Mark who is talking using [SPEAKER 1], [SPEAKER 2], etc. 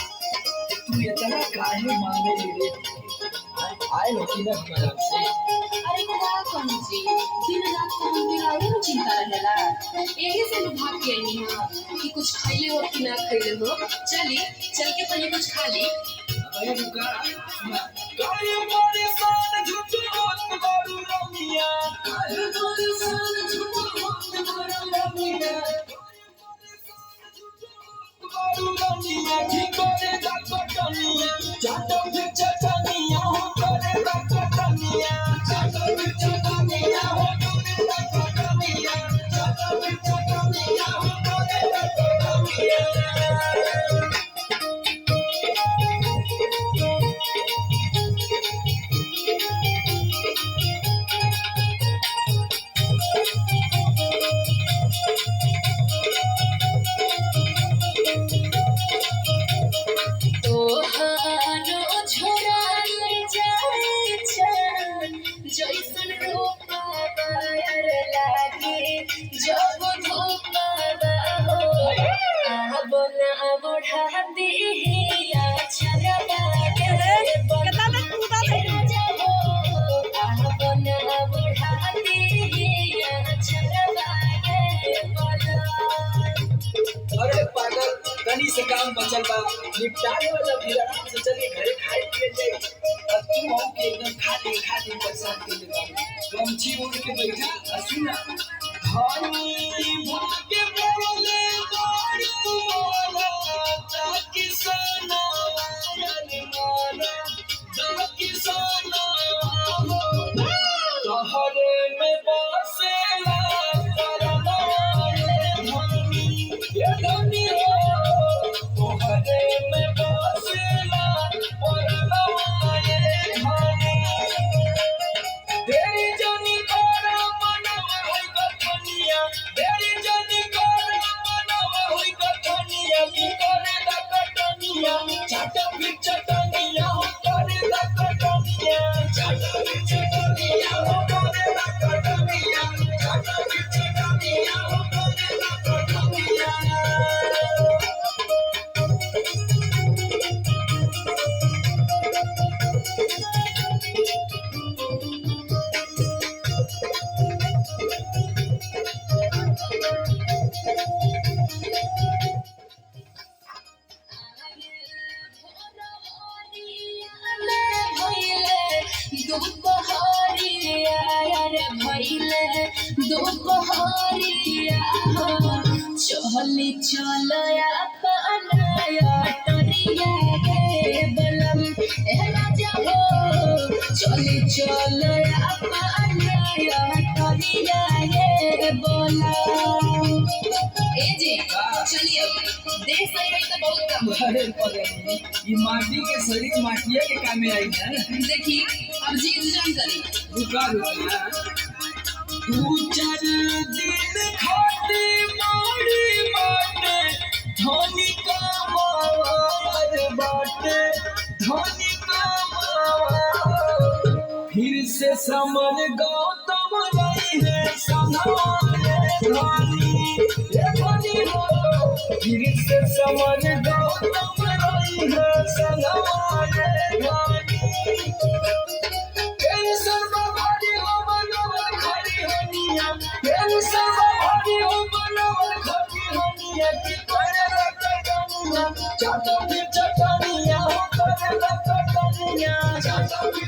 [SPEAKER 1] इतना काहे मांगे रे आए लोग ना हमारा से
[SPEAKER 2] अरे का कौन जी दिन रात काम के राउर चिंता रहेला यही से लोग भाग के आई हां कि कुछ खाइले हो कि ना खाइले हो चली चल के पहले कुछ खा ली
[SPEAKER 1] अरे रुका काहे मारे सान झूठ होत बारू रमिया काहे मारे सान झूठ होत बारू रमिया बारू रमिया की करे कटनिया चाटो फिर चटनिया हो करे कटनिया चाटो फिर चटनिया हो करे कटनिया चाटो फिर चटनिया हो करे कटनिया
[SPEAKER 2] जैसन रूप बायर लागे जब धूप हो अब ना बढ़ा दे अच्छा लागे बता दे पूरा दे अब ना बढ़ा दे अच्छा लागे बोला
[SPEAKER 1] अरे पागल तनी से काम बचल बा निपटाने वाला फिर आराम से चले घरे खाए पिए जाए अब तू हो के एकदम खाते परेशान कर देगा गमछी ओढ़ के बैठा सुना धनी भागे बोले दारू वाला ताकि सोना वाला माना ताकि सोना तोहरे में बसेला करना ये धनी हो तोहरे में बसेला करना ये धनी तेरी जानी करा मनवा होई कथनिया तेरी जानी करा मनवा होई कथनिया की करे दा कटनिया चाटा फिर चटनिया हो करे दा कटनिया चाटा फिर चटनिया हो करे दा कटनिया चाटा फिर चटनिया हो करे दा कटनिया
[SPEAKER 2] चली चल अपनाया टरिया गे बलम राजा हो चली चल अपनाया टरिया गे बलम ए जी चलिए देश सही तो बहुत काम
[SPEAKER 1] अरे पगली ये माटी के शरीर माटिया के काम में आई है
[SPEAKER 2] देखिए अब जी जान करी
[SPEAKER 1] रुका तू चार दिन खाती मारी बाटे धनी का मार बाटे धनी का मार फिर से समर गौतम रही है संभाले धनी ये धनी हो फिर से समर गौतम रही है संभाले धनी टेंशन भारी हो बनवल खरी हनिया टेंशन भारी हो बनवल खरी हनिया की करे कटनिया चाचा भी चटनिया हो करे कटनिया चाचा भी